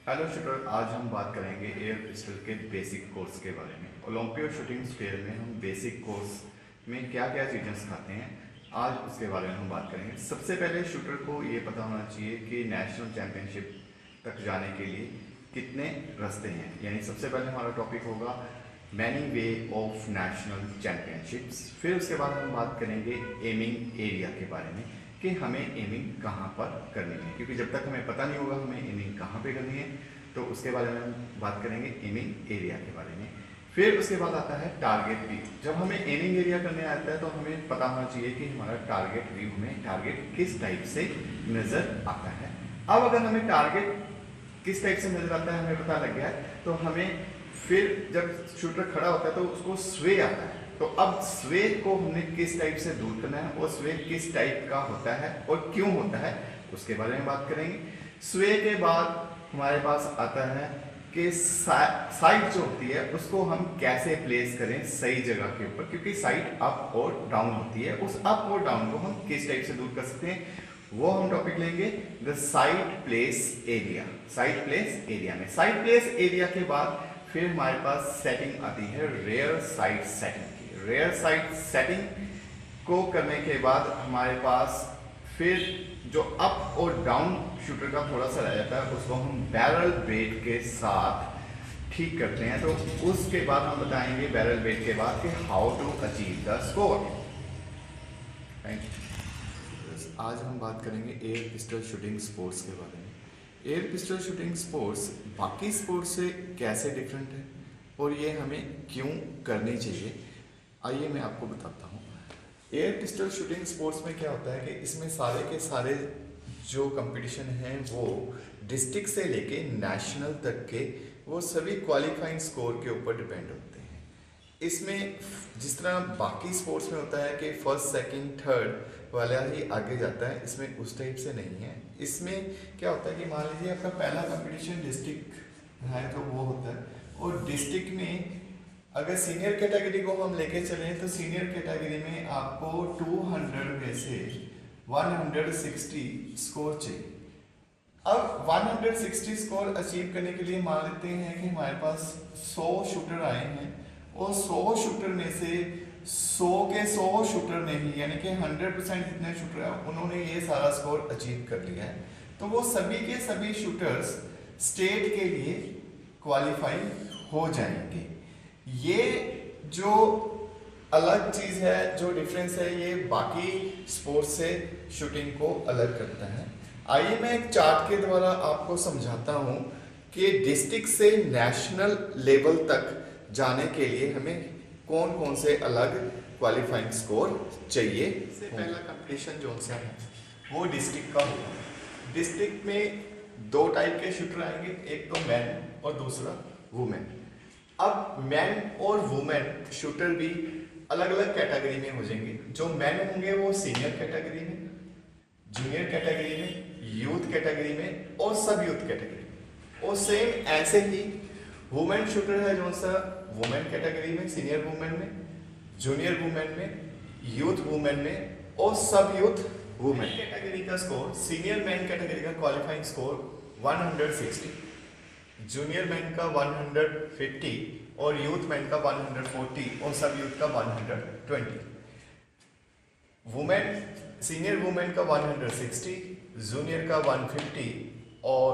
Hello shooter, आज हम बात करेंगे एयर पिस्टल के बेसिक कोर्स के बारे में। ओलंपिक शूटिंग स्पेयर में हम बेसिक कोर्स में क्या क्या चीज़ें सिखाते हैं, आज उसके बारे में हम बात करेंगे। सबसे पहले शूटर को ये पता होना चाहिए कि नेशनल चैंपियनशिप तक जाने के लिए कितने रास्ते हैं। यानी सबसे पहले हमारा टॉपिक होगा many way of national championships. फिर उसके बाद हम बात करेंगे एमिंग एरिया के बारे में कि हमें एमिंग कहाँ पर करनी है, क्योंकि जब तक हमें पता नहीं होगा हमें एमिंग कहाँ पे करनी है तो उसके बारे में हम बात करेंगे एमिंग एरिया के बारे में। फिर उसके बाद आता है टारगेट व्यू। जब हमें एमिंग एरिया करने आता है तो हमें पता होना चाहिए कि हमारा टारगेट व्यू में टारगेट किस टाइप से नज़र आता है। अब अगर हमें टारगेट किस टाइप से नज़र आता है हमें पता लग गया है, तो हमें फिर जब शूटर खड़ा होता है तो उसको स्वे आता है। तो अब स्वे को हमने किस टाइप से दूर करना है और स्वे किस टाइप का होता है और क्यों होता है उसके बारे में बात करेंगे। स्वे के बाद हमारे पास आता है कि साइड जो होती है उसको हम कैसे प्लेस करें सही जगह के ऊपर, क्योंकि साइड अप और डाउन होती है। उस अप और डाउन को हम किस टाइप से दूर कर सकते हैं वो हम टॉपिक लेंगे the side place area. Side place area में साइड प्लेस एरिया के बाद फिर हमारे पास सेटिंग आती है रेयर साइड सेटिंग की। रेयर साइड सेटिंग को करने के बाद हमारे पास फिर जो अप और डाउन शूटर का थोड़ा सा रह जाता है उसको हम बैरल वेट के साथ ठीक करते हैं। तो उसके बाद हम बताएंगे बैरल वेट के बाद कि how to achieve the score. आज हम बात करेंगे एयर पिस्टल शूटिंग स्पोर्ट्स के बारे में। एयर पिस्टल शूटिंग स्पोर्ट्स बाकी स्पोर्ट्स से कैसे डिफरेंट है और ये हमें क्यों करनी चाहिए, आइए मैं आपको बताता हूँ। एयर पिस्टल शूटिंग स्पोर्ट्स में क्या होता है कि इसमें सारे के सारे जो कंपटीशन हैं वो डिस्ट्रिक्ट से लेके नेशनल तक के वो सभी क्वालिफाइंग स्कोर के ऊपर डिपेंड होते हैं। इसमें जिस तरह बाकी स्पोर्ट्स में होता है कि फर्स्ट सेकंड थर्ड वाला ही आगे जाता है, इसमें उस टाइप से नहीं है। इसमें क्या होता है कि मान लीजिए आपका पहला कंपटीशन डिस्ट्रिक्ट है तो वो होता है, और डिस्ट्रिक्ट में अगर सीनियर कैटेगरी को हम लेके चलें तो सीनियर कैटेगरी में आपको 200 में से 160 स्कोर चाहिए। अब 160 स्कोर अचीव करने के लिए मान लेते हैं कि हमारे पास 100 शूटर आए हैं और 100 शूटर में से 100 के 100 शूटर ने ही यानी कि 100% जितने शूटर हैं उन्होंने ये सारा स्कोर अचीव कर लिया है। तो वो सभी के सभी शूटर्स स्टेट के लिए क्वालिफाई हो जाएंगे। ये जो अलग चीज़ है, जो डिफरेंस है, ये बाकी स्पोर्ट्स से शूटिंग को अलग करता है। आइए मैं एक चार्ट के द्वारा आपको समझाता हूँ कि डिस्ट्रिक्ट से नेशनल लेवल तक जाने के लिए हमें कौन कौन से अलग क्वालिफाइंग स्कोर चाहिए। सबसे पहला कंपटीशन जो सा है वो डिस्ट्रिक्ट का होगा। डिस्ट्रिक्ट में दो टाइप के शूटर आएंगे, एक तो मैन और दूसरा वुमेन। अब मैन और वुमेन शूटर भी अलग अलग कैटेगरी में हो जाएंगे। जो मैन होंगे वो सीनियर कैटेगरी में, जूनियर कैटेगरी में, यूथ कैटेगरी में और सब यूथ कैटेगरी में। और सेम ऐसे ही वुमेन शूटर है जो सा वुमेन कैटेगरी में, सीनियर वुमेन में, जूनियर वुमेन में, यूथ वुमेन में और सब यूथ वुमेन कैटेगरी का स्कोर। सीनियर मैन कैटेगरी का क्वालिफाइंग स्कोर 160, जूनियर मैन का 150 और यूथ मैन का 140 और सब यूथ का 120। वुमेन सीनियर वुमेन का 160, जूनियर का 150 और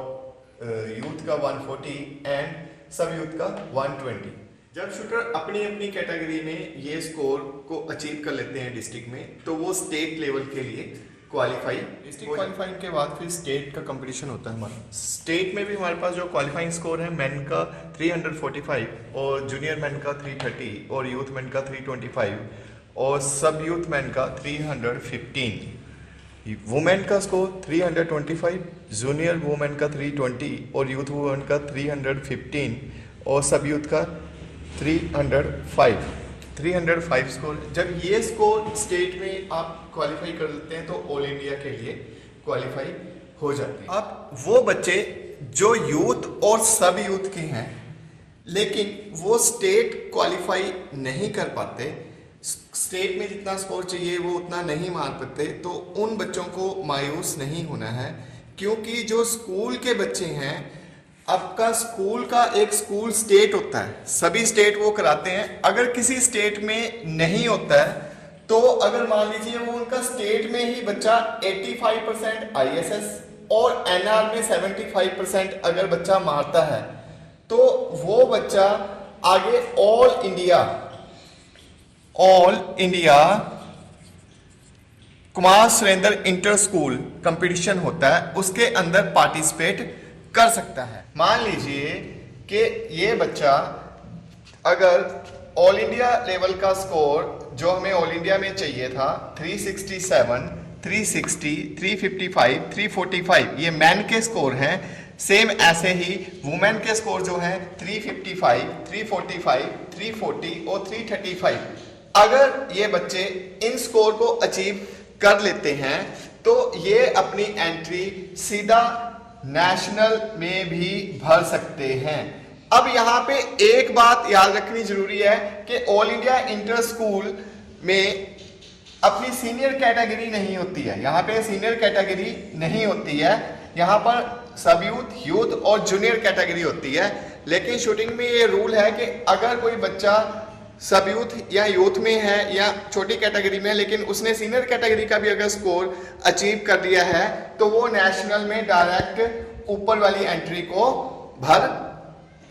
यूथ का 140 एंड सब यूथ का 120। जब शूटर अपनी अपनी कैटेगरी में ये स्कोर को अचीव कर लेते हैं डिस्ट्रिक्ट में तो वो स्टेट लेवल के लिए क्वालिफाई। डिस्ट्रिक्ट क्वालिफाइंग के बाद फिर स्टेट का कंपटीशन होता है हमारा। स्टेट में भी हमारे पास जो क्वालिफाइंग स्कोर है मैन का 345 और जूनियर मैन का 330 और यूथ मैन का 325 और सब यूथ मैन का 315। वुमेन का स्कोर 325, जूनियर वुमेन का 320 और यूथ वुमेन का 315 और सब यूथ का 305 स्कोर। जब ये स्कोर स्टेट में आप क्वालिफाई कर लेते हैं तो ऑल इंडिया के लिए क्वालिफाई हो जाते हैं। अब वो बच्चे जो यूथ और सब यूथ के हैं लेकिन वो स्टेट क्वालिफाई नहीं कर पाते, स्टेट में जितना स्कोर चाहिए वो उतना नहीं मार पाते, तो उन बच्चों को मायूस नहीं होना है, क्योंकि जो स्कूल के बच्चे हैं आपका स्कूल का एक स्कूल स्टेट होता है, सभी स्टेट वो कराते हैं। अगर किसी स्टेट में नहीं होता है तो अगर मान लीजिए वो उनका स्टेट में ही बच्चा 85% आईएसएस और एनआर में 75% अगर बच्चा मारता है तो वो बच्चा आगे all India Kumar Surendra inter school competition होता है, उसके अंदर पार्टिसिपेट कर सकता है। मान लीजिए कि ये बच्चा अगर ऑल इंडिया लेवल का स्कोर जो हमें ऑल इंडिया में चाहिए था 367, 360, 355, 345 ये मैन के स्कोर हैं। सेम ऐसे ही वुमेन के स्कोर जो हैं 355, 345, 340 और 335। अगर ये बच्चे इन स्कोर को अचीव कर लेते हैं तो ये अपनी एंट्री सीधा नेशनल में भी भर सकते हैं। अब यहां पे एक बात याद रखनी जरूरी है कि ऑल इंडिया इंटर स्कूल में अपनी सीनियर कैटेगरी नहीं होती है। यहां पे सीनियर कैटेगरी नहीं होती है, यहां पर सब यूथ, यूथ और जूनियर कैटेगरी होती है। लेकिन शूटिंग में ये रूल है कि अगर कोई बच्चा सब यूथ या यूथ में है या छोटी कैटेगरी में है लेकिन उसने सीनियर कैटेगरी का भी अगर स्कोर अचीव कर लिया है तो वो नेशनल में डायरेक्ट ऊपर वाली एंट्री को भर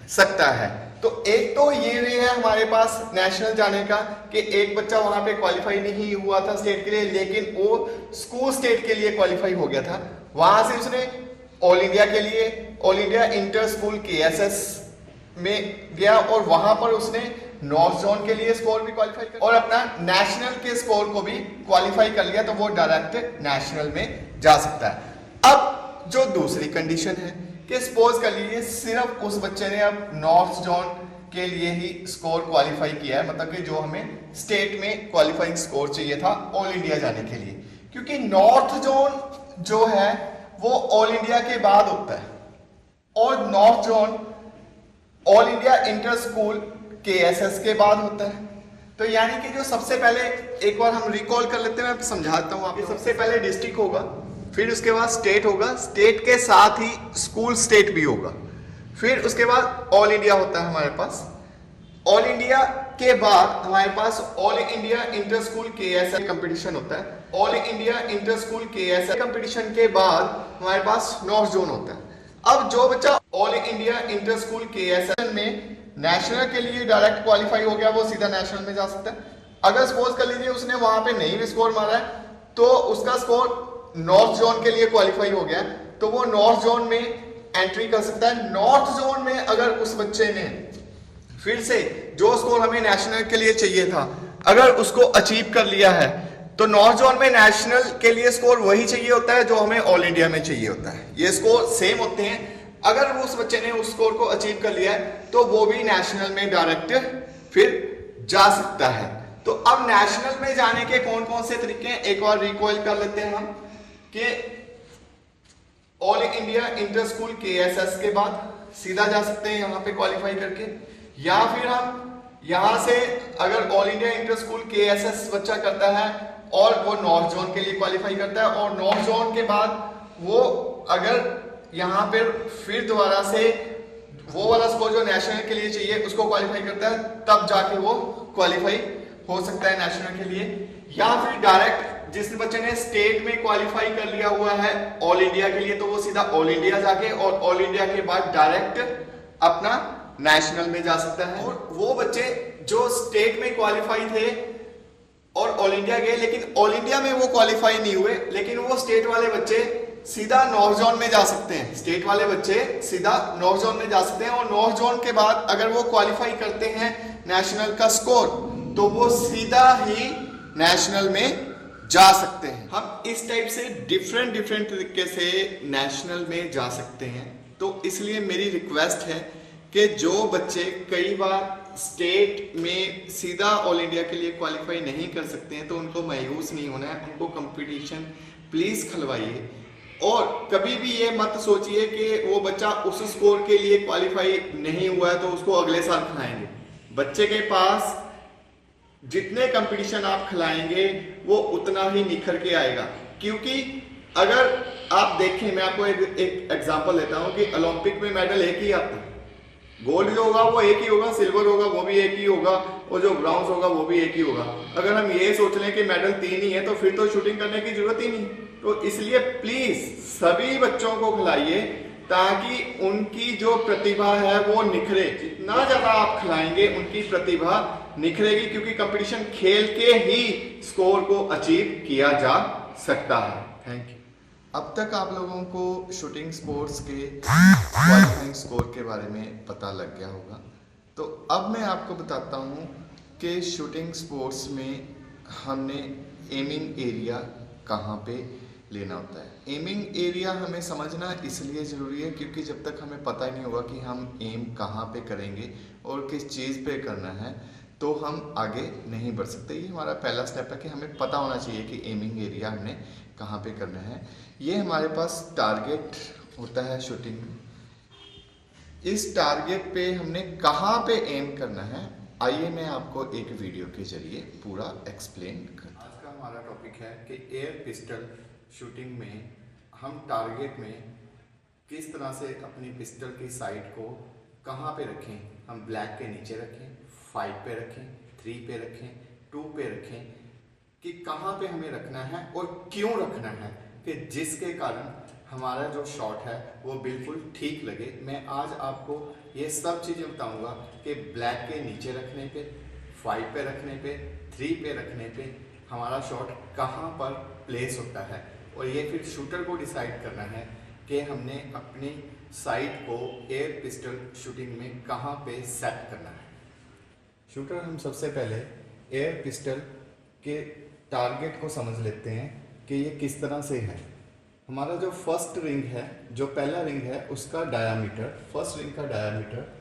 सकता है। तो एक तो ये वे है हमारे पास नेशनल जाने का कि एक बच्चा वहां पे क्वालिफाई नहीं हुआ था स्टेट के लिए लेकिन वो स्कूल स्टेट के लिए क्वालिफाई हो गया था। वहां से उसने ऑल इंडिया के लिए all India inter school KSS में गया और वहां पर उसने नॉर्थ जोन के लिए स्कोर भी क्वालिफाई कर और अपना नेशनल के स्कोर को भी क्वालिफाई कर लिया तो वो डायरेक्ट नेशनल में जा सकता है। अब जो दूसरी कंडीशन है कि सपोज कर लीजिए सिर्फ उस बच्चे ने अब नॉर्थ जोन के लिए ही स्कोर क्वालिफाई किया है, मतलब कि जो हमें स्टेट में क्वालिफाइंग स्कोर चाहिए था ऑल इंडिया जाने के लिए, क्योंकि नॉर्थ जोन जो है वो ऑल इंडिया के बाद होता है और north zone all India inter school KSS के बाद होता है। तो यानी कि जो सबसे पहले एक बार हम रिकॉल कर लेते हैं, मैं समझाता हूं आपको। सबसे पहले डिस्ट्रिक्ट होगा, फिर उसके बाद स्टेट होगा, स्टेट के साथ ही स्कूल स्टेट भी होगा, फिर उसके बाद ऑल इंडिया होता है हमारे पास। ऑल इंडिया के बाद हमारे पास all India inter school KSS competition होता है। All India inter school KSS competition के बाद हमारे पास नॉर्थ जोन होता है। अब जो बच्चा all India inter school KSS में नेशनल के लिए डायरेक्ट क्वालिफाई हो गया वो सीधा नेशनल में जा सकता है। अगर सपोज कर लीजिए उसने वहां पे नहीं भी स्कोर मारा है तो उसका स्कोर नॉर्थ जोन के लिए क्वालिफाई हो गया तो वो नॉर्थ जोन में एंट्री कर सकता है। नॉर्थ जोन में अगर उस बच्चे ने फिर से जो स्कोर हमें नेशनल के लिए चाहिए था अगर उसको अचीव कर लिया है तो नॉर्थ जोन में नेशनल के लिए स्कोर वही चाहिए होता है जो हमें ऑल इंडिया में चाहिए होता है। ये स्कोर सेम होते हैं। अगर वो उस बच्चे ने उस स्कोर को अचीव कर लिया है तो वो भी नेशनल में डायरेक्ट फिर जा सकता है। तो अब नेशनल में जाने के कौन कौन से तरीके हैं एक बार रिकॉइल कर लेते हैं हम कि all India inter school KSS के बाद सीधा जा सकते हैं यहां पे क्वालिफाई करके, या फिर हम यहां से अगर all India inter school KSS बच्चा करता है और वो नॉर्थ जोन के लिए क्वालिफाई करता है और नॉर्थ जोन के बाद वो अगर यहां पर फिर दोबारा से वो वाला स्कोर जो नेशनल के लिए चाहिए उसको क्वालिफाई करता है तब जाके वो क्वालिफाई हो सकता है नेशनल के लिए। या फिर डायरेक्ट जिस बच्चे ने स्टेट में क्वालिफाई कर लिया हुआ है ऑल इंडिया के लिए तो वो सीधा ऑल इंडिया जाके और ऑल इंडिया के बाद डायरेक्ट अपना नेशनल में जा सकता है। और वो बच्चे जो स्टेट में क्वालिफाई थे और ऑल इंडिया गए लेकिन ऑल इंडिया में वो क्वालिफाई नहीं हुए लेकिन वो स्टेट वाले बच्चे सीधा नॉर्थ जोन में जा सकते हैं। स्टेट वाले बच्चे सीधा नॉर्थ जोन में जा सकते हैं और नॉर्थ जोन के बाद अगर वो क्वालिफाई करते हैं नेशनल का स्कोर तो वो सीधा ही नेशनल में जा सकते हैं। हम इस टाइप से डिफरेंट तरीके से नेशनल में जा सकते हैं। तो इसलिए मेरी रिक्वेस्ट है कि जो बच्चे कई बार स्टेट में सीधा ऑल इंडिया के लिए क्वालिफाई नहीं कर सकते हैं तो उनको मायूस नहीं होना है, उनको कंपटीशन प्लीज खिलवाइए। और कभी भी ये मत सोचिए कि वो बच्चा उस स्कोर के लिए क्वालिफाई नहीं हुआ है तो उसको अगले साल खिलाएंगे। बच्चे के पास जितने कंपटीशन आप खिलाएंगे वो उतना ही निखर के आएगा, क्योंकि अगर आप देखिए, मैं आपको एक एग्जांपल देता हूं कि ओलंपिक में मेडल एक ही आता है, गोल्ड जो होगा वो एक ही होगा, सिल्वर होगा वो भी एक ही होगा, और जो ब्रॉन्ज होगा वो भी एक ही होगा। अगर हम ये सोच लें कि मेडल 3 ही है तो फिर तो शूटिंग करने की जरूरत ही नहीं। तो इसलिए प्लीज सभी बच्चों को खिलाइए ताकि उनकी जो प्रतिभा है वो निखरे। जितना ज्यादा आप खिलाएंगे उनकी प्रतिभा निखरेगी, क्योंकि कंपटीशन खेल के ही स्कोर को अचीव किया जा सकता है। Thank you. अब तक आप लोगों को शूटिंग स्पोर्ट्स के क्वालिफाइंग स्कोर के बारे में पता लग गया होगा। तो अब मैं आपको बताता हूँ कि शूटिंग स्पोर्ट्स में हमने एमिंग एरिया कहाँ पे लेना होता है। एमिंग एरिया हमें समझना इसलिए ज़रूरी है क्योंकि जब तक हमें पता ही नहीं होगा कि हम एम कहाँ पे करेंगे और किस चीज़ पे करना है तो हम आगे नहीं बढ़ सकते। ये हमारा पहला स्टेप है कि हमें पता होना चाहिए कि एमिंग एरिया हमने कहाँ पे करना है। ये हमारे पास टारगेट होता है शूटिंग में। इस टारगेट पे हमने कहाँ पे एम करना है, आइए मैं आपको एक वीडियो के जरिए पूरा एक्सप्लेन करता हूँ। आज का हमारा टॉपिक है कि एयर पिस्टल शूटिंग में हम टारगेट में किस तरह से अपनी पिस्टल की साइट को कहाँ पे रखें। हम ब्लैक के नीचे रखें, 5 पे रखें, 3 पे रखें, 2 पे रखें, कि कहाँ पे हमें रखना है और क्यों रखना है, कि जिसके कारण हमारा जो शॉट है वो बिल्कुल ठीक लगे। मैं आज आपको ये सब चीज़ें बताऊंगा कि ब्लैक के नीचे रखने पे, 5 पे रखने पे, 3 पे रखने पे हमारा शॉट कहाँ पर प्लेस होता है, और ये फिर शूटर को डिसाइड करना है कि हमने अपनी साइट को एयर पिस्टल शूटिंग में कहाँ पे सेट करना है। शूटर हम सबसे पहले एयर पिस्टल के टारगेट को समझ लेते हैं कि ये किस तरह से है। हमारा जो फर्स्ट रिंग है, जो पहला रिंग है, उसका डायामीटर, फर्स्ट रिंग का डायामीटर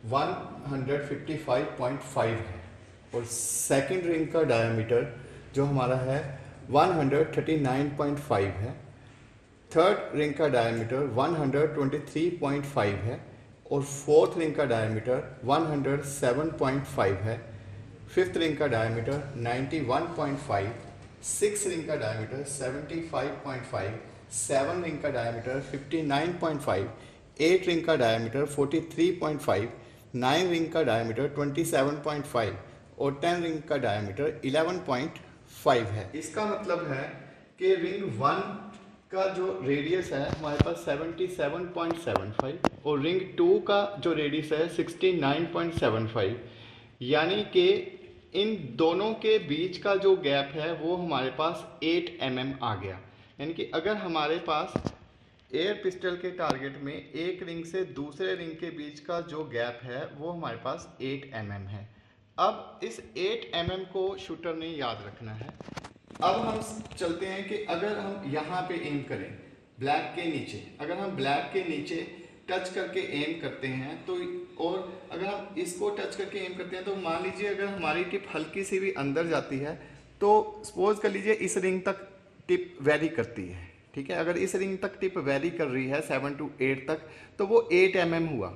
155.5 है, और सेकंड रिंग का डायामीटर जो हमारा है 139.5 है, थर्ड रिंग का डायामीटर 123.5 है, और फोर्थ रिंग का डायामीटर 107.5 है, फिफ्थ रिंग का डायमीटर 91.5, सिक्स रिंग का डायमीटर 75.5, सेवन रिंग का डायमीटर 59.5, एट रिंग का डायमीटर 43.5, नाइन रिंग का डायमीटर 27.5 और 10 रिंग का डायमीटर 11.5 है। इसका मतलब है कि रिंग 1 का जो रेडियस है हमारे पास 77.75 और रिंग 2 का जो रेडियस है 69.75, यानी कि इन दोनों के बीच का जो गैप है वो हमारे पास 8 mm आ गया। यानी कि अगर हमारे पास एयर पिस्टल के टारगेट में एक रिंग से दूसरे रिंग के बीच का जो गैप है वो हमारे पास 8 mm है। अब इस 8 mm को शूटर ने याद रखना है। अब हम चलते हैं कि अगर हम यहाँ पे एम करें ब्लैक के नीचे, अगर हम ब्लैक के नीचे टच करके एम करते हैं तो, और अगर हम इसको टच करके एम करते हैं तो मान लीजिए अगर हमारी टिप हल्की सी भी अंदर जाती है तो सपोज कर लीजिए इस रिंग तक टिप वेरी करती है, ठीक है। अगर इस रिंग तक टिप वेरी कर रही है 7 to 8 तक तो वो 8 mm हुआ।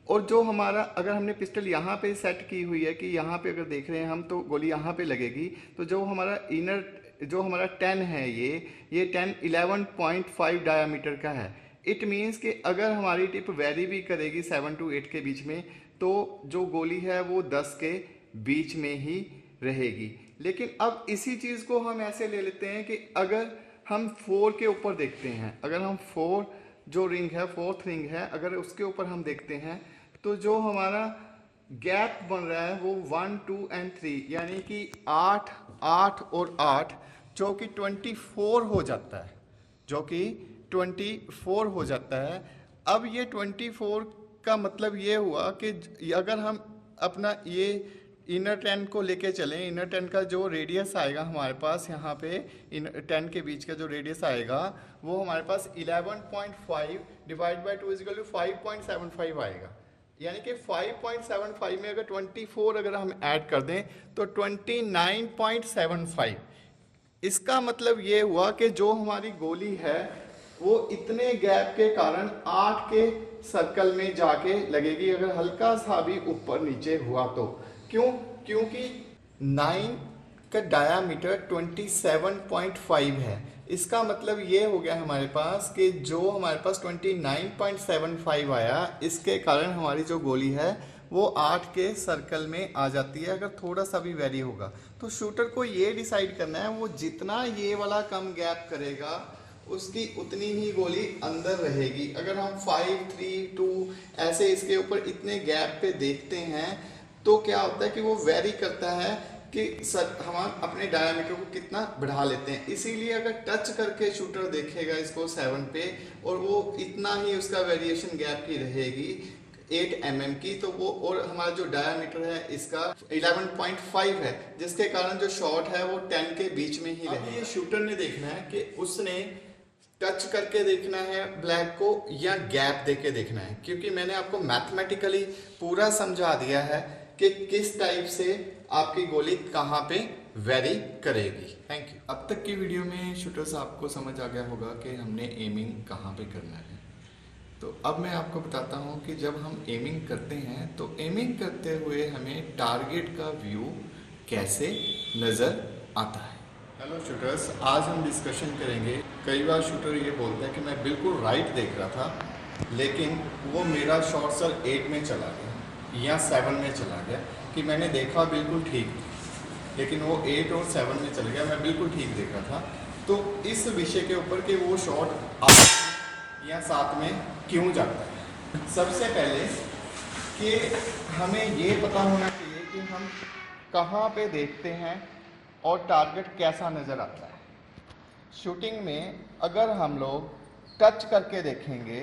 और जो हमारा अगर हमने पिस्टल यहाँ पे सेट की हुई है कि यहाँ पे अगर देख रहे हैं हम तो गोली यहाँ पे लगेगी, तो जो हमारा इनर जो हमारा 10 है ये 10 11.5 डायामीटर का है। इट मीन्स कि अगर हमारी टिप वेरी भी करेगी 7 to 8 के बीच में तो जो गोली है वो 10 के बीच में ही रहेगी। लेकिन अब इसी चीज़ को हम ऐसे ले लेते हैं कि अगर हम 4 के ऊपर देखते हैं, अगर हम 4 जो रिंग है, फोर्थ रिंग है, अगर उसके ऊपर हम देखते हैं तो जो हमारा गैप बन रहा है वो 1 2 और 3 यानी कि 8 8 और 8 जो कि 24 हो जाता है, जो कि 24 हो जाता है। अब ये 24 का मतलब ये हुआ कि अगर हम अपना ये इनर 10 को लेके चलें, इनर 10 का जो रेडियस आएगा हमारे पास यहाँ पे इनर 10 के बीच का जो रेडियस आएगा वो हमारे पास 11.5 डिवाइड बाई 2 इक्वल टू 5.75 आएगा। यानी कि 5.75 में अगर 24 अगर हम ऐड कर दें तो 29.75। इसका मतलब ये हुआ कि जो हमारी गोली है वो इतने गैप के कारण 8 के सर्कल में जाके लगेगी अगर हल्का सा भी ऊपर नीचे हुआ तो। क्यों? क्योंकि 9 का डायामीटर 27.5 है, इसका मतलब ये हो गया हमारे पास कि जो हमारे पास 29.75 आया, इसके कारण हमारी जो गोली है वो 8 के सर्कल में आ जाती है अगर थोड़ा सा भी वेरी होगा। तो शूटर को ये डिसाइड करना है वो जितना ये वाला कम गैप करेगा उसकी उतनी ही गोली अंदर रहेगी। अगर हम 5, 3, 2 ऐसे इसके ऊपर इतने गैप पे देखते हैं तो क्या होता है कि वो वेरी करता है कि सर हम अपने डायमीटर को कितना बढ़ा लेते हैं। इसीलिए अगर टच करके शूटर देखेगा इसको 7 पे और वो इतना ही उसका वेरिएशन गैप की रहेगी 8 mm की, तो वो और हमारा जो डायमीटर है इसका 11.5 है, जिसके कारण जो शॉट है वो 10 के बीच में ही रहेगा। ये शूटर ने देखना है कि उसने टच करके देखना है ब्लैक को या गैप देके देखना है, क्योंकि मैंने आपको मैथमेटिकली पूरा समझा दिया है कि किस टाइप से आपकी गोली कहाँ पे वेरी करेगी। Thank you. अब तक की वीडियो में शूटर्स आपको समझ आ गया होगा कि हमने एमिंग कहाँ पे करना है। तो अब मैं आपको बताता हूँ कि जब हम एमिंग करते हैं तो एमिंग करते हुए हमें टारगेट का व्यू कैसे नज़र आता है। हेलो शूटर्स, आज हम डिस्कशन करेंगे। कई बार शूटर ये बोलता है कि मैं बिल्कुल राइट देख रहा था लेकिन वो मेरा शॉट सर 8 में चला गया या 7 में चला गया, कि मैंने देखा बिल्कुल ठीक लेकिन वो 8 और 7 में चल गया, मैं बिल्कुल ठीक देख रहा था। तो इस विषय के ऊपर कि वो शॉट 8 या 7 में क्यों जाता है, सबसे पहले कि हमें ये पता होना चाहिए कि हम कहाँ पे देखते हैं और टारगेट कैसा नज़र आता है। शूटिंग में अगर हम लोग टच करके देखेंगे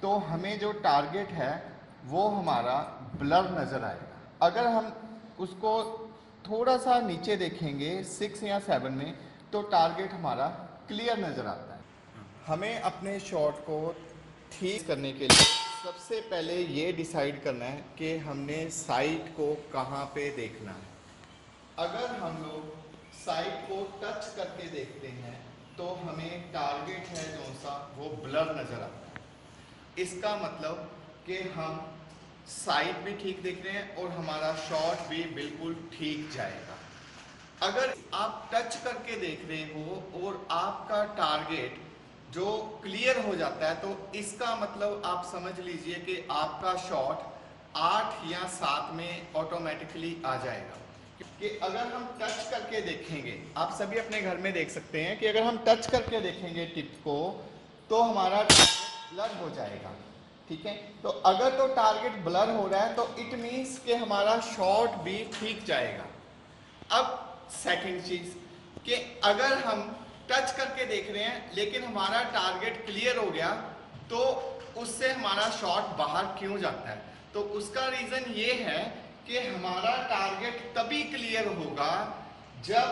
तो हमें जो टारगेट है वो हमारा ब्लर नज़र आएगा। अगर हम उसको थोड़ा सा नीचे देखेंगे 6 या 7 में तो टारगेट हमारा क्लियर नज़र आता है। हमें अपने शॉट को ठीक करने के लिए सबसे पहले ये डिसाइड करना है कि हमने साइट को कहाँ पे देखना है। अगर हम लोग साइट को टच करके देखते हैं तो हमें टारगेट है जो सा वो ब्लर नज़र आता है। इसका मतलब कि हम साइट भी ठीक देख रहे हैं और हमारा शॉट भी बिल्कुल ठीक जाएगा। अगर आप टच करके देख रहे हो और आपका टारगेट जो क्लियर हो जाता है तो इसका मतलब आप समझ लीजिए कि आपका शॉट 8 या 7 में ऑटोमेटिकली आ जाएगा। कि अगर हम टच करके देखेंगे, आप सभी अपने घर में देख सकते हैं कि अगर हम टच करके देखेंगे टिप को तो हमारा टारगेट ब्लर हो जाएगा। ठीक है, तो अगर तो टारगेट ब्लर हो रहा है तो इट मीन्स कि हमारा शॉट भी ठीक जाएगा। अब सेकंड चीज कि अगर हम टच करके देख रहे हैं लेकिन हमारा टारगेट क्लियर हो गया तो उससे हमारा शॉट बाहर क्यों जाता है, तो उसका रीजन ये है कि हमारा टारगेट तभी क्लियर होगा जब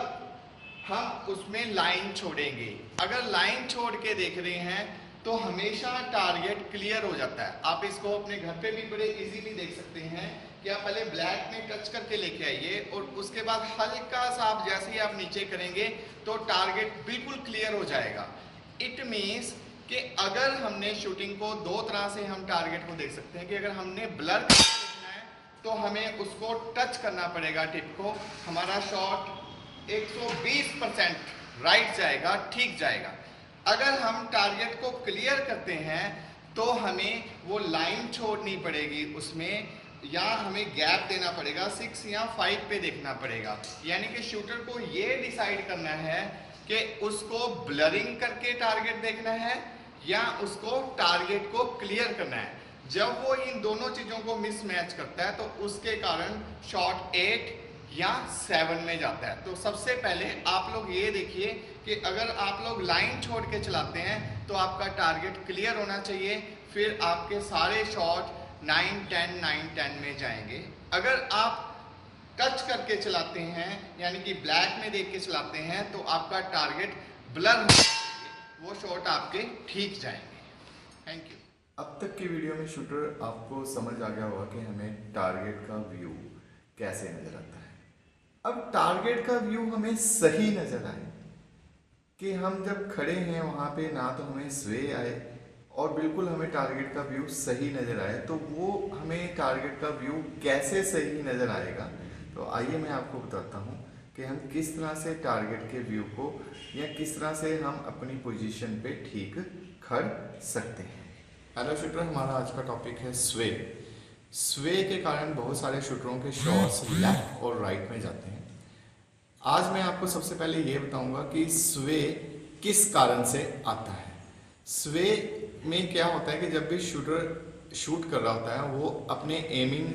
हम उसमें लाइन छोड़ेंगे। अगर लाइन छोड़ के देख रहे हैं तो हमेशा टारगेट क्लियर हो जाता है। आप इसको अपने घर पे भी बड़े इजीली देख सकते हैं कि आप पहले ब्लैक में टच करके लेके आइए और उसके बाद हल्का सा आप जैसे ही आप नीचे करेंगे तो टारगेट बिल्कुल क्लियर हो जाएगा। इट मीन्स कि अगर हमने शूटिंग को दो तरह से हम टारगेट को देख सकते हैं कि अगर हमने ब्लर देखना है तो हमें उसको टच करना पड़ेगा टिप को, हमारा शॉट 120% राइट जाएगा, ठीक जाएगा। अगर हम टारगेट को क्लियर करते हैं तो हमें वो लाइन छोड़नी पड़ेगी उसमें, या हमें गैप देना पड़ेगा 6 या 5 पे देखना पड़ेगा। यानी कि शूटर को ये डिसाइड करना है कि उसको ब्लरिंग करके टारगेट देखना है या उसको टारगेट को क्लियर करना है। जब वो इन दोनों चीज़ों को मिसमैच करता है तो उसके कारण शॉट 8 या 7 में जाता है। तो सबसे पहले आप लोग ये देखिए कि अगर आप लोग लाइन छोड़ के चलाते हैं तो आपका टारगेट क्लियर होना चाहिए, फिर आपके सारे शॉट 9, 10, 9, 10 में जाएंगे। अगर आप टच करके चलाते हैं यानी कि ब्लैक में देख के चलाते हैं तो आपका टारगेट ब्लर होना चाहिए, वो शॉट आपके ठीक जाएंगे। Thank you. अब तक की वीडियो में शूटर आपको समझ आ गया होगा कि हमें टारगेट का व्यू कैसे नजर आता है। अब टारगेट का व्यू हमें सही नजर आए कि हम जब खड़े हैं वहाँ पे ना तो हमें स्वे आए और बिल्कुल हमें टारगेट का व्यू सही नज़र आए, तो वो हमें टारगेट का व्यू कैसे सही नज़र आएगा। तो आइए मैं आपको बताता हूँ कि हम किस तरह से टारगेट के व्यू को या किस तरह से हम अपनी पोजीशन पे ठीक कर सकते हैं। पहला शूटर हमारा आज का टॉपिक है स्वे। स्वे के कारण बहुत सारे शूटरों के शॉट्स लेफ्ट और राइट में जाते हैं। आज मैं आपको सबसे पहले ये बताऊंगा कि स्वे किस कारण से आता है। स्वे में क्या होता है कि जब भी शूटर शूट कर रहा होता है वो अपने एमिंग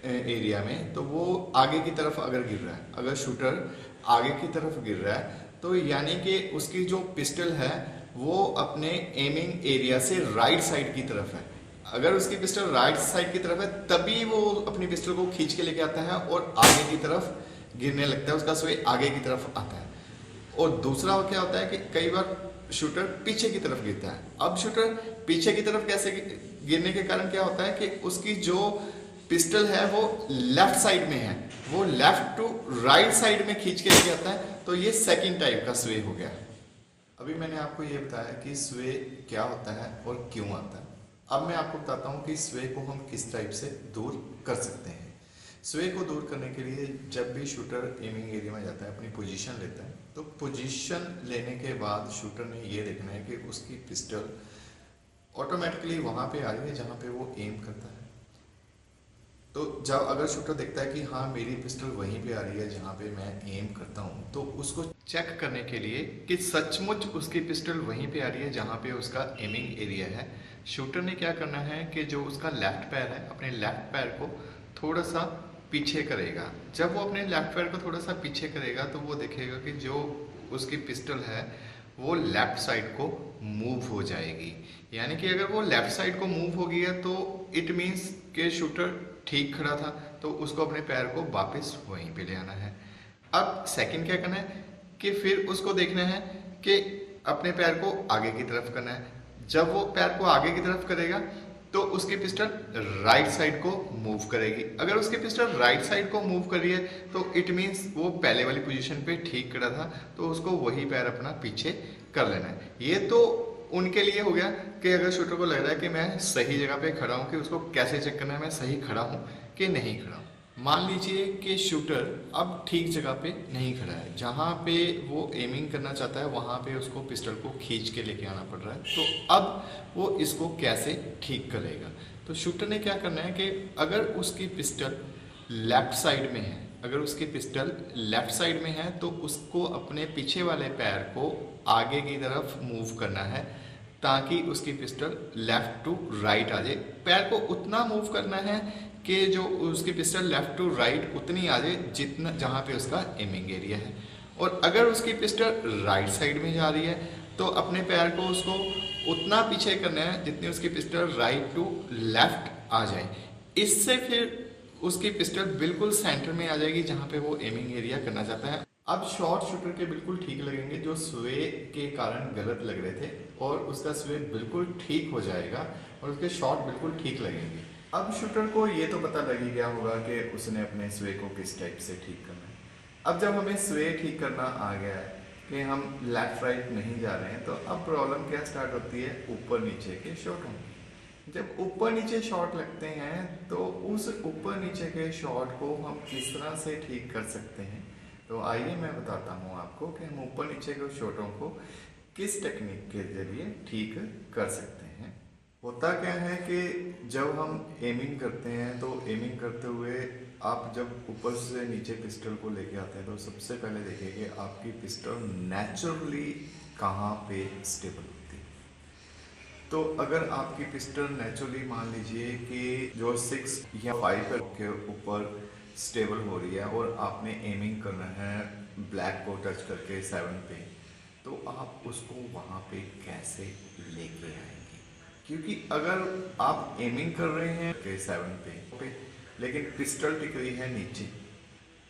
एरिया में, तो वो आगे की तरफ अगर गिर रहा है, अगर शूटर आगे की तरफ गिर रहा है तो यानी कि उसकी जो पिस्टल है वो अपने एमिंग एरिया से राइट साइड की तरफ है। अगर उसकी पिस्टल राइट साइड की तरफ है तभी वो अपनी पिस्टल को खींच के लेके आता है और आगे की तरफ गिरने लगता है, उसका स्वे आगे की तरफ आता है। और दूसरा क्या होता है कि कई बार शूटर पीछे की तरफ गिरता है। अब शूटर पीछे की तरफ कैसे गिरने के कारण क्या होता है कि उसकी जो पिस्टल है वो लेफ्ट साइड में है, वो लेफ्ट टू राइट साइड में खींच के लेके आता है, तो ये सेकंड टाइप का स्वे हो गया। अभी मैंने आपको ये बताया कि स्वे क्या होता है और क्यों आता है। अब मैं आपको बताता हूँ कि स्वे को हम किस टाइप से दूर कर सकते हैं। स्वे को दूर करने के लिए जब भी शूटर एमिंग एरिया में जाता है, अपनी पोजीशन लेता है, तो पोजीशन लेने के बाद शूटर ने ये देखना है कि उसकी पिस्टल ऑटोमेटिकली वहाँ पे आ रही है जहाँ पे वो एम करता है। तो जब अगर शूटर देखता है कि हाँ मेरी पिस्टल वहीं पे आ रही है जहाँ पे मैं एम करता हूँ, तो उसको चेक करने के लिए कि सचमुच उसकी पिस्टल वहीं पे आ रही है जहाँ पे उसका एमिंग एरिया है, शूटर ने क्या करना है कि जो उसका लेफ्ट पैर है, अपने लेफ्ट पैर को थोड़ा सा पीछे करेगा। जब वो अपने लेफ्ट पैर को थोड़ा सा पीछे करेगा तो वो देखेगा कि जो उसकी पिस्टल है वो लेफ्ट साइड को मूव हो जाएगी। यानी कि अगर वो लेफ्ट साइड को मूव हो गया तो इट मीन्स कि शूटर ठीक खड़ा था, तो उसको अपने पैर को वापस वहीं पे ले आना है। अब सेकंड क्या करना है कि फिर उसको देखना है कि अपने पैर को आगे की तरफ करना है। जब वो पैर को आगे की तरफ करेगा तो उसकी पिस्टल राइट साइड को मूव करेगी। अगर उसकी पिस्टल राइट साइड को मूव कर रही है तो इट मीन्स वो पहले वाली पोजीशन पे ठीक खड़ा था, तो उसको वही पैर अपना पीछे कर लेना है। ये तो उनके लिए हो गया कि अगर शूटर को लग रहा है कि मैं सही जगह पे खड़ा हूँ, कि उसको कैसे चेक करना है मैं सही खड़ा हूँ कि नहीं खड़ा हूँ। मान लीजिए कि शूटर अब ठीक जगह पे नहीं खड़ा है, जहाँ पे वो एमिंग करना चाहता है वहाँ पे उसको पिस्टल को खींच के लेके आना पड़ रहा है। तो अब वो इसको कैसे ठीक करेगा? तो शूटर ने क्या करना है कि अगर उसकी पिस्टल लेफ्ट साइड में है, अगर उसकी पिस्टल लेफ्ट साइड में है तो उसको अपने पीछे वाले पैर को आगे की तरफ मूव करना है ताकि उसकी पिस्टल लेफ्ट टू राइट आ जाए। पैर को उतना मूव करना है कि जो उसकी पिस्टल लेफ्ट टू राइट उतनी आ जाए जितना जहाँ पे उसका एमिंग एरिया है। और अगर उसकी पिस्टल राइट साइड में जा रही है तो अपने पैर को उसको उतना पीछे करना है जितनी उसकी पिस्टल राइट टू लेफ्ट आ जाए। इससे फिर उसकी पिस्टल बिल्कुल सेंटर में आ जाएगी जहाँ पे वो एमिंग एरिया करना चाहता है। अब शॉट शूटर के बिल्कुल ठीक लगेंगे जो स्वे के कारण गलत लग रहे थे, और उसका स्वे बिल्कुल ठीक हो जाएगा और उसके शॉट बिल्कुल ठीक लगेंगे। अब शूटर को ये तो पता लग ही गया होगा कि उसने अपने स्वे को किस टाइप से ठीक करना है। अब जब हमें स्वे ठीक करना आ गया है कि हम लेफ्ट राइट नहीं जा रहे हैं, तो अब प्रॉब्लम क्या स्टार्ट होती है? ऊपर नीचे के शॉट होंगे। जब ऊपर नीचे शॉट लगते हैं तो उस ऊपर नीचे के शॉट को हम किस तरह से ठीक कर सकते हैं? तो आइए मैं बताता हूँ आपको कि हम ऊपर नीचे के शॉटों को किस टेक्निक के जरिए ठीक कर सकते हैं। होता क्या है कि जब हम एमिंग करते हैं तो एमिंग करते हुए आप जब ऊपर से नीचे पिस्टल को लेके आते हैं तो सबसे पहले देखिए कि आपकी पिस्टल नेचुरली कहाँ पे स्टेबल होती है। तो अगर आपकी पिस्टल नेचुरली मान लीजिए कि जो 6 या 5 के ऊपर स्टेबल हो रही है और आपने एमिंग करना है ब्लैक को टच करके 7 पे, तो आप उसको वहाँ पे कैसे लेके आएंगे? क्योंकि अगर आप एमिंग कर रहे हैं के 7 पे लेकिन पिस्टल टिक रही है नीचे,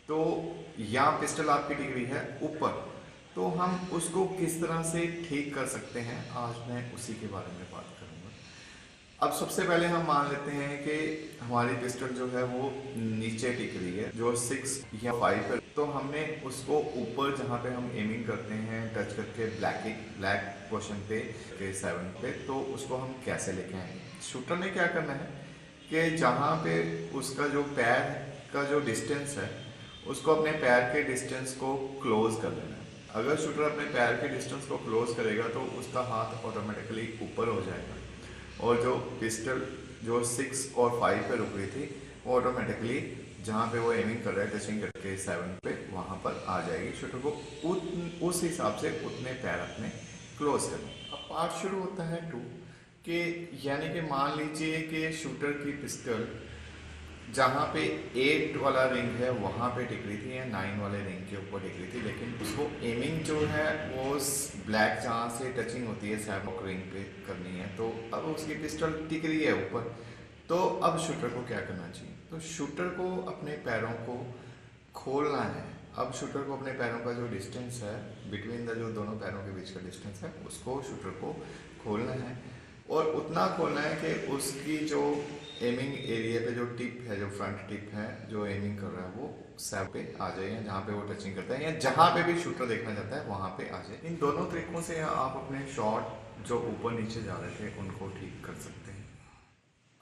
तो या पिस्टल आपकी टिक रही है ऊपर, तो हम उसको किस तरह से ठीक कर सकते हैं, आज मैं उसी के बारे में बात करूँगा। अब सबसे पहले हम मान लेते हैं कि हमारी पिस्टल जो है वो नीचे टिक रही है, जो 6 या 5 है, तो हमने उसको ऊपर जहाँ पे हम एमिंग करते हैं टच करके ब्लैक पोर्शन पे के 7 पे, तो उसको हम कैसे लेके आएंगे? शूटर ने क्या करना है कि जहाँ पे उसका जो पैर का जो डिस्टेंस है उसको अपने पैर के डिस्टेंस को क्लोज कर लेना है। अगर शूटर अपने पैर के डिस्टेंस को क्लोज करेगा तो उसका हाथ ऑटोमेटिकली ऊपर हो जाएगा और जो पिस्टल जो 6 और 5 पे रुक रही थी वो ऑटोमेटिकली जहाँ पे वो एमिंग कर रहा है टचिंग करके 7 पे वहाँ पर आ जाएगी। शूटर को उस हिसाब से उतने पैर अपने क्लोज करने। अब पार्ट शुरू होता है 2 कि यानी कि मान लीजिए कि शूटर की पिस्टल जहाँ पे 8 वाला रिंग है वहाँ पे टिक रही थी या 9 वाले रिंग के ऊपर टिक रही थी, लेकिन उसको एमिंग जो है वो ब्लैक जहाँ से टचिंग होती है 7 रिंग पे करनी है, तो अब उसकी पिस्टल टिक रही है ऊपर। तो अब शूटर को क्या करना चाहिए? तो शूटर को अपने पैरों को खोलना है। अब शूटर को अपने पैरों का जो डिस्टेंस है बिटवीन द जो दोनों पैरों के बीच का डिस्टेंस है उसको शूटर को खोलना है और उतना खोलना है कि उसकी जो एमिंग एरिया पे जो टिप है, जो फ्रंट टिप है जो एमिंग कर रहा है वो 7 पे आ जाए या जहाँ पे वो टचिंग करता है या जहाँ पे भी शूटर देखना चाहता है वहाँ पे आ जाए। इन दोनों तरीकों से आप अपने शॉट जो ऊपर नीचे जा रहे थे उनको ठीक कर सकते हैं।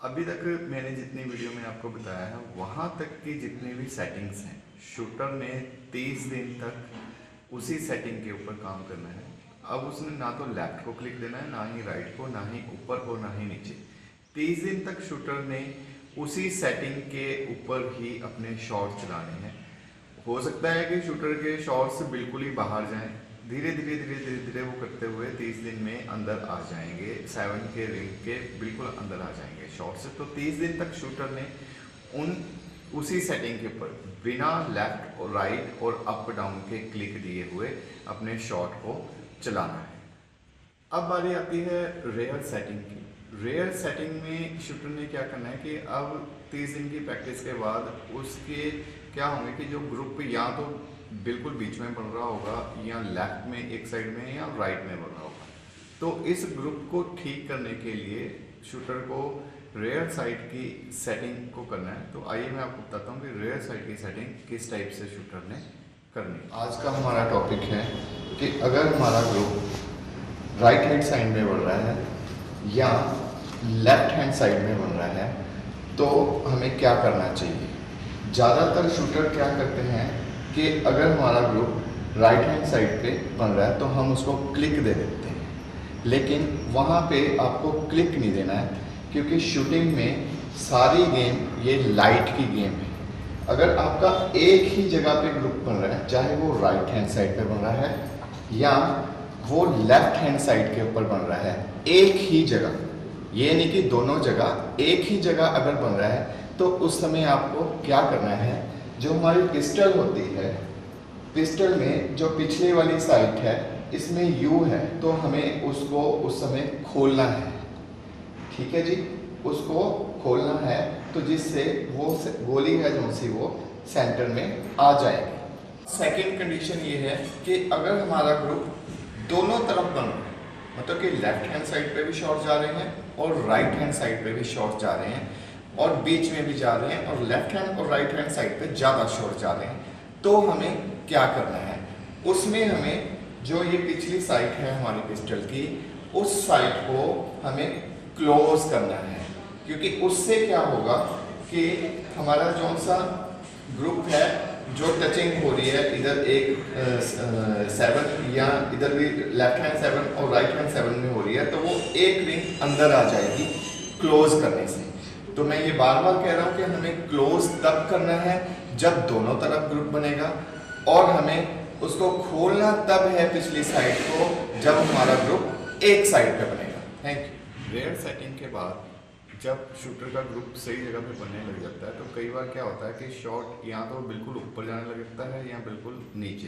अभी तक मैंने जितनी वीडियो में आपको बताया है वहाँ तक की जितनी भी सेटिंग्स हैं शूटर ने 30 दिन तक उसी सेटिंग के ऊपर काम करना है। अब उसने ना तो लेफ्ट को क्लिक देना है, ना ही राइट को, ना ही ऊपर और ना ही नीचे। 30 दिन तक शूटर ने उसी सेटिंग के ऊपर ही अपने शॉट चलाने हैं। हो सकता है कि शूटर के शॉट्स बिल्कुल ही बाहर जाएं, धीरे धीरे वो करते हुए 30 दिन में अंदर आ जाएंगे, 7 के रिंग के बिल्कुल अंदर आ जाएंगे शॉट से। तो 30 दिन तक शूटर ने उसी सेटिंग के ऊपर बिना लेफ्ट और राइट और अप डाउन के क्लिक दिए हुए अपने शॉट को चलाना है। अब बारी आती है रेयर सेटिंग की। रेयर सेटिंग में शूटर ने क्या करना है कि अब 30 दिन की प्रैक्टिस के बाद उसके क्या होंगे कि जो ग्रुप या तो बिल्कुल बीच में बन रहा होगा या लेफ्ट में एक साइड में या राइट में बन रहा होगा। तो इस ग्रुप को ठीक करने के लिए शूटर को रेयर साइड की सेटिंग को करना है। तो आइए मैं आपको बताता हूँ कि रेयर साइड की सेटिंग किस टाइप से शूटर ने करनी। आज का हमारा टॉपिक है कि अगर हमारा ग्रुप राइट हैंड साइड में बन रहा है या लेफ्ट हैंड साइड में बन रहा है तो हमें क्या करना चाहिए। ज़्यादातर शूटर क्या करते हैं कि अगर हमारा ग्रुप राइट हैंड साइड पे बन रहा है तो हम उसको क्लिक दे देते हैं, लेकिन वहाँ पे आपको क्लिक नहीं देना है क्योंकि शूटिंग में सारी गेम ये लाइट की गेम है। अगर आपका एक ही जगह पे ग्रुप बन रहा है, चाहे वो राइट हैंड साइड पे बन रहा है या वो लेफ्ट हैंड साइड के ऊपर बन रहा है, एक ही जगह, ये नहीं कि दोनों जगह, एक ही जगह अगर बन रहा है तो उस समय आपको क्या करना है, जो हमारी पिस्टल होती है, पिस्टल में जो पिछले वाली साइड है इसमें यू है तो हमें उसको उस समय खोलना है। ठीक है जी, उसको खोलना है तो जिससे वो गोली है जो सी वो सेंटर में आ जाएगी। सेकंड कंडीशन ये है कि अगर हमारा ग्रुप दोनों तरफ बन रहा है, मतलब कि लेफ्ट हैंड साइड पे भी शॉट जा रहे हैं और राइट हैंड साइड पे भी शॉट जा रहे हैं और बीच में भी जा रहे हैं और लेफ्ट हैंड और राइट हैंड साइड पे ज़्यादा शॉट जा रहे हैं, तो हमें क्या करना है, उसमें हमें जो ये पिछली साइड है हमारी पिस्टल की उस साइड को हमें क्लोज करना है। क्योंकि उससे क्या होगा कि हमारा जो सा ग्रुप है जो टचिंग हो रही है, इधर एक 7 या इधर भी लेफ्ट हैंड 7 और राइट हैंड 7 में हो रही है, तो वो एक रिंग अंदर आ जाएगी क्लोज करने से। तो मैं ये बार बार कह रहा हूँ कि हमें क्लोज तब करना है जब दोनों तरफ ग्रुप बनेगा और हमें उसको खोलना तब है पिछली साइड को जब हमारा ग्रुप एक साइड पे बनेगा। Thank you. रेयर सेटिंग के बाद जब शूटर का ग्रुप सही जगह पे बनने लग जाता है तो कई बार क्या होता है कि शॉट या तो बिल्कुल ऊपर जाने लग जाता है या बिल्कुल नीचे।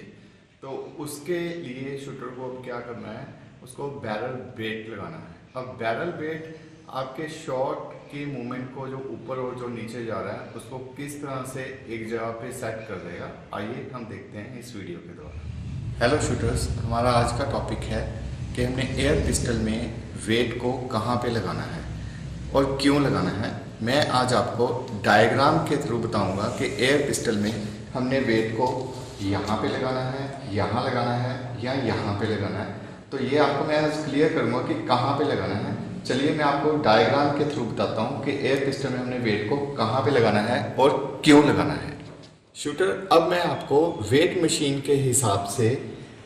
तो उसके लिए शूटर को अब क्या करना है, उसको बैरल बेट लगाना है। अब बैरल बेट आपके शॉट की मूवमेंट को जो ऊपर और जो नीचे जा रहा है उसको किस तरह से एक जगह पे सेट कर देगा, आइए हम देखते हैं इस वीडियो के द्वारा। हेलो शूटर्स, हमारा आज का टॉपिक है कि हमने एयर पिस्टल में वेट को कहाँ पे लगाना है और क्यों लगाना है। मैं आज आपको डायग्राम के थ्रू बताऊंगा कि एयर पिस्टल में हमने वेट को यहाँ पे लगाना है, यहाँ लगाना है या यहाँ पे लगाना है। तो ये आपको मैं आज क्लियर करूँगा कि कहाँ पे लगाना है। चलिए मैं आपको डायग्राम के थ्रू बताता हूँ कि एयर पिस्टल में हमने वेट को कहाँ पे लगाना है और क्यों लगाना है। शूटर, अब मैं आपको वेट मशीन के हिसाब से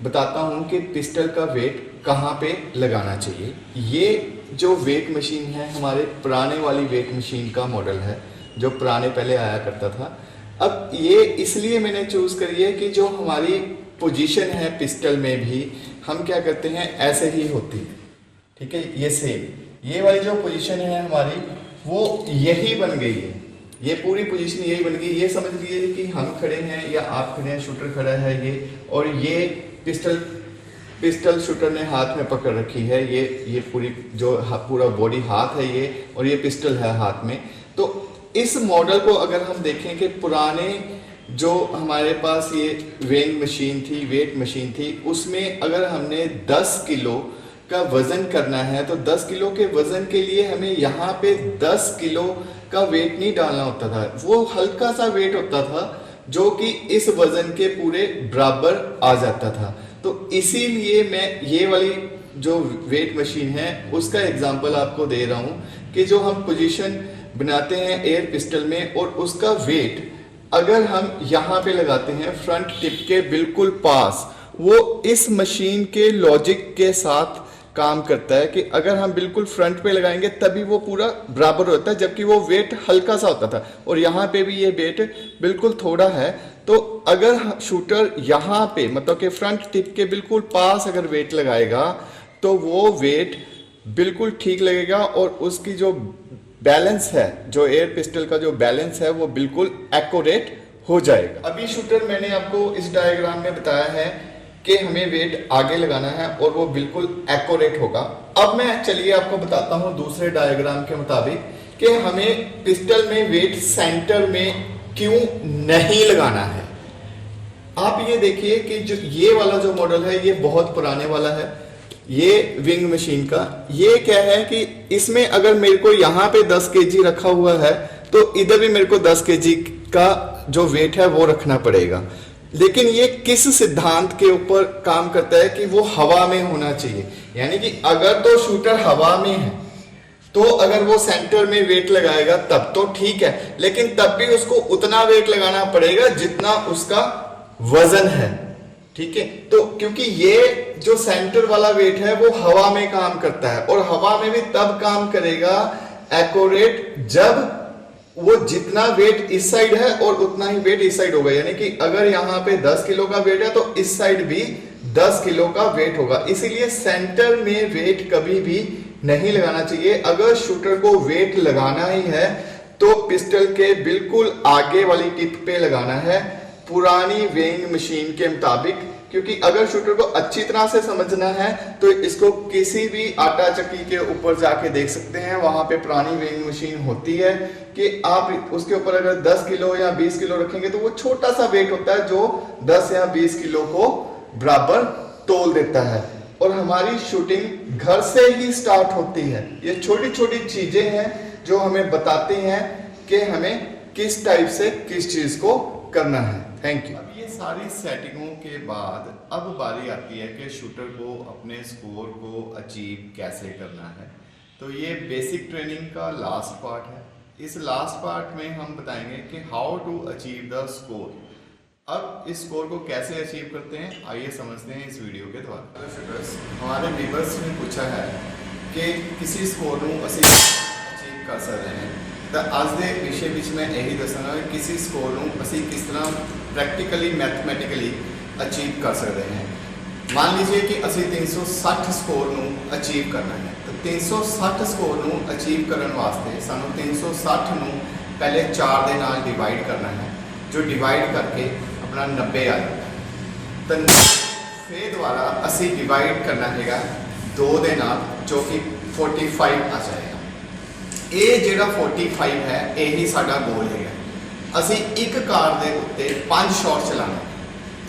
बताता हूँ कि पिस्टल का वेट कहाँ पे लगाना चाहिए। ये जो वेट मशीन है हमारे पुराने वाली वेट मशीन का मॉडल है, जो पुराने पहले आया करता था। अब ये इसलिए मैंने चूज़ करी है कि जो हमारी पोजीशन है पिस्टल में भी हम क्या करते हैं, ऐसे ही होती है, ठीक है। ये सेम ये वाली जो पोजीशन है हमारी वो यही बन गई है, ये पूरी पोजीशन यही बन गई। ये समझ लीजिए कि हम खड़े हैं या आप खड़े हैं, शूटर खड़ा है ये, और ये पिस्टल शूटर ने हाथ में पकड़ रखी है। ये पूरी जो पूरा बॉडी हाथ है ये, और ये पिस्टल है हाथ में। तो इस मॉडल को अगर हम देखें कि पुराने जो हमारे पास ये वेइंग मशीन थी, वेट मशीन थी, उसमें अगर हमने 10 किलो का वजन करना है तो 10 किलो के वजन के लिए हमें यहाँ पे 10 किलो का वेट नहीं डालना होता था, वो हल्का सा वेट होता था जो कि इस वजन के पूरे बराबर आ जाता था। तो इसीलिए मैं ये वाली जो वेट मशीन है उसका एग्जांपल आपको दे रहा हूं कि जो हम पोजीशन बनाते हैं एयर पिस्टल में, और उसका वेट अगर हम यहाँ पे लगाते हैं फ्रंट टिप के बिल्कुल पास, वो इस मशीन के लॉजिक के साथ काम करता है कि अगर हम बिल्कुल फ्रंट पे लगाएंगे तभी वो पूरा बराबर होता है, जबकि वो वेट हल्का सा होता था। और यहाँ पे भी ये वेट बिल्कुल थोड़ा है। तो अगर शूटर यहाँ पे मतलब कि फ्रंट टिप के बिल्कुल पास अगर वेट लगाएगा तो वो वेट बिल्कुल ठीक लगेगा, और उसकी जो बैलेंस है, जो एयर पिस्टल का जो बैलेंस है वो बिल्कुल एक्यूरेट हो जाएगा। अभी शूटर मैंने आपको इस डायग्राम में बताया है कि हमें वेट आगे लगाना है और वो बिल्कुल एक्यूरेट होगा। अब मैं चलिए आपको बताता हूं दूसरे डायग्राम के मुताबिक कि हमें पिस्टल में वेट सेंटर में क्यों नहीं लगाना है। आप ये देखिए कि जो ये वाला जो मॉडल है ये बहुत पुराने वाला है, ये विंग मशीन का। ये क्या है कि इसमें अगर मेरे को यहाँ पे 10 केजी रखा हुआ है तो इधर भी मेरे को 10 केजी का जो वेट है वो रखना पड़ेगा। लेकिन ये किस सिद्धांत के ऊपर काम करता है कि वो हवा में होना चाहिए, यानी कि अगर तो शूटर हवा में है तो अगर वो सेंटर में वेट लगाएगा तब तो ठीक है, लेकिन तब भी उसको उतना वेट लगाना पड़ेगा जितना उसका वजन है, ठीक है। तो क्योंकि ये जो सेंटर वाला वेट है वो हवा में काम करता है, और हवा में भी तब काम करेगा एक्यूरेट जब वो जितना वेट इस साइड है और उतना ही वेट इस साइड होगा। यानी कि अगर यहाँ पे 10 किलो का वेट है तो इस साइड भी 10 किलो का वेट होगा। इसीलिए सेंटर में वेट कभी भी नहीं लगाना चाहिए। अगर शूटर को वेट लगाना ही है तो पिस्टल के बिल्कुल आगे वाली टिप पे लगाना है, पुरानी वेइंग मशीन के मुताबिक। क्योंकि अगर शूटर को अच्छी तरह से समझना है तो इसको किसी भी आटा चक्की के ऊपर जाके देख सकते हैं, वहां पे पुरानी वेइंग मशीन होती है कि आप उसके ऊपर अगर 10 किलो या 20 किलो रखेंगे तो वो छोटा सा वेट होता है जो 10 या 20 किलो को बराबर तोल देता है। और हमारी शूटिंग घर से ही स्टार्ट होती है। ये छोटी छोटी चीजें हैं जो हमें बताते हैं कि हमें किस टाइप से किस चीज को करना है। Thank you. अब ये सारी सेटिंगों के बाद अब बारी आती है कि शूटर को अपने स्कोर को अचीव कैसे करना है। तो ये बेसिक ट्रेनिंग का लास्ट पार्ट है। इस लास्ट पार्ट में हम बताएंगे कि how to achieve the score. अब इस स्कोर को कैसे अचीव करते हैं आइए समझते हैं इस वीडियो के द्वारा। शूटर्स, हमारे व्यूअर्स ने पूछा है कि किसी स्कोर को असीं अचीव कर सकते हैं। तो आज के विषय में मैं यही दसांगा कि किसी स्कोर को असीं किस तरह प्रैक्टिकली मैथमैटिकली अचीव कर सकते हैं। मान लीजिए कि असीं 360 स्कोर को अचीव करना है, तो 360 स्कोर को अचीव करने वास्ते सानू 360 को पहले 4 के नाल डिवाइड करना है, जो डिवाइड करके अपना 90 आ जाता है। तो फिर दोबारा असीं डिवाइड करना है 2 के नाल, जो कि 45 आ जाएगा। ये जो 45 है यही साडा गोल है। असी एक कार के उत्ते 5 शॉट चलाने,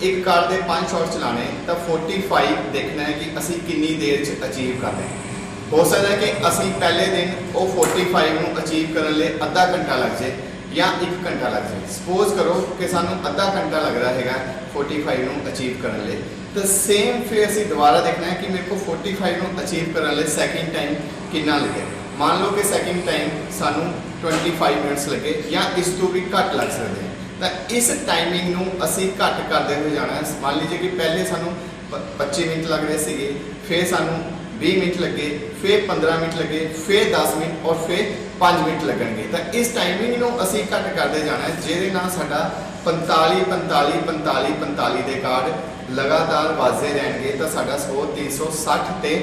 एक कार के 5 शॉट चलाने तो 45 देखना है कि असी कितनी देर च अचीव कर रहे हैं। हो सकता है कि असी पहले दिन वो 45 को अचीव करने लिए आधा घंटा लग जाए या 1 घंटा लग जाए। सपोज करो कि सानू आधा घंटा लग रहा है 45 को अचीव करने लिए, तो सेम फिर असी दोबारा देखना है कि मेरे को 45 को अचीव करने लिए सैकेंड टाइम कितना लगे। मान लो कि सैकेंड टाइम सानू 25 मिनट्स लगे या इस तो भी घट लग सकते हैं। ਤਾਂ ਇਸ ਟਾਈਮਿੰਗ ਨੂੰ ਅਸੀਂ ਘੱਟ ਕਰਦੇ ਹੋਏ ਜਾਣਾ ਹੈ। ਮੰਨ ਲੀजिए ਕਿ ਪਹਿਲੇ ਸਾਨੂੰ 25 ਮਿੰਟ ਲੱਗ ਰਹੇ ਸੀਗੇ, ਫਿਰ ਸਾਨੂੰ 20 ਮਿੰਟ ਲੱਗੇ, ਫਿਰ 15 ਮਿੰਟ ਲੱਗੇ, ਫਿਰ 10 ਮਿੰਟ ਔਰ ਫਿਰ 5 ਮਿੰਟ ਲੱਗਣਗੇ। ਤਾਂ ਇਸ ਟਾਈਮਿੰਗ ਨੂੰ ਅਸੀਂ ਘੱਟ ਕਰਦੇ ਜਾਣਾ ਹੈ, ਜਿਹਦੇ ਨਾਲ ਸਾਡਾ 45 45 45 45 ਦੇ ਕਾਰਡ ਲਗਾਤਾਰ ਵੱਜਦੇ ਰਹਿਣਗੇ ਤਾਂ ਸਾਡਾ ਸਕੋਰ 360 ਤੇ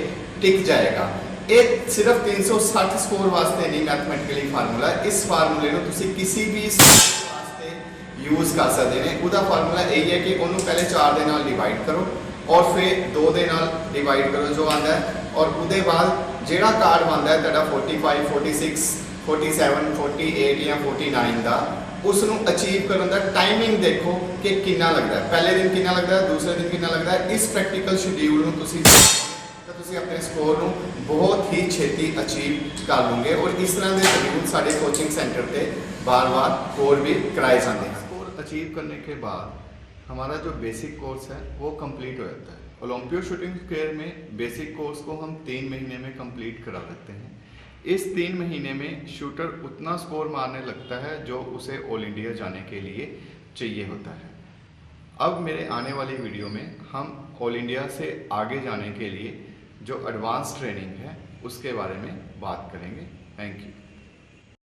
ਟਿਕ ਜਾਏਗਾ। ਇਹ ਸਿਰਫ 360 ਸਕੋਰ ਵਾਸਤੇ ਨਹੀਂ ਮੈਥਮੈਟਿਕਲੀ ਫਾਰਮੂਲਾ, ਇਸ ਫਾਰਮੂਲੇ ਨੂੰ ਤੁਸੀਂ ਕਿਸੇ ਵੀ ਵਾਸਤੇ ਯੂਜ਼ ਕਰ ਸਕਦੇ ਨੇ। ਉਹਦਾ ਫਾਰਮੂਲਾ ਇਹ ਹੈ ਕਿ ਉਹਨੂੰ ਪਹਿਲੇ 4 ਦੇ ਨਾਲ ਡਿਵਾਈਡ ਕਰੋ ਔਰ ਫਿਰ 2 ਦੇ ਨਾਲ ਡਿਵਾਈਡ ਕਰੋ ਜੋ ਆਉਂਦਾ ਹੈ, ਔਰ ਉਹਦੇ ਬਾਅਦ ਜਿਹੜਾ ਕਾਰਡ ਬਣਦਾ ਹੈ ਤੁਹਾਡਾ 45 46 47 48 ਜਾਂ 49 ਦਾ, ਉਸ ਨੂੰ ਅਚੀਵ ਕਰਨ ਦਾ ਟਾਈਮਿੰਗ ਦੇਖੋ ਕਿ ਕਿੰਨਾ ਲੱਗਦਾ ਹੈ। ਪਹਿਲੇ ਦਿਨ ਕਿੰਨਾ ਲੱਗਦਾ ਹੈ, ਦੂਸਰੇ ਦਿਨ ਕਿੰਨਾ ਲੱਗਦਾ ਹੈ। ਇਸ ਪ੍ਰੈਕਟੀਕਲ ਸ਼ਡਿਊਲ ਨੂੰ ਤੁਸੀਂ ਤਾਂ ਤੁਸੀਂ ਆਪਣੇ ਸਕੋਰ ਨੂੰ ਬਹੁਤ ਹੀ ਛੇਤੀ ਅਚੀਵ ਕਰ ਲਓਗੇ। ਔਰ ਇਸ ਤਰ੍ਹਾਂ ਦੇ ਸ਼ਡਿਊਲ ਸਾਡੇ कोचिंग सेंटर पे बार-बार और भी कराए जाते हैं। स्कोर अचीव करने के बाद हमारा जो बेसिक कोर्स है वो कंप्लीट हो जाता है। ओलंपियो शूटिंग स्क्वायर में बेसिक कोर्स को हम 3 महीने में कंप्लीट करा देते हैं। इस 3 महीने में शूटर उतना स्कोर मारने लगता है जो उसे ऑल इंडिया जाने के लिए चाहिए होता है। अब मेरे आने वाली वीडियो में हम ऑल इंडिया से आगे जाने के लिए जो एडवांस ट्रेनिंग है उसके बारे में बात करेंगे। Thank you.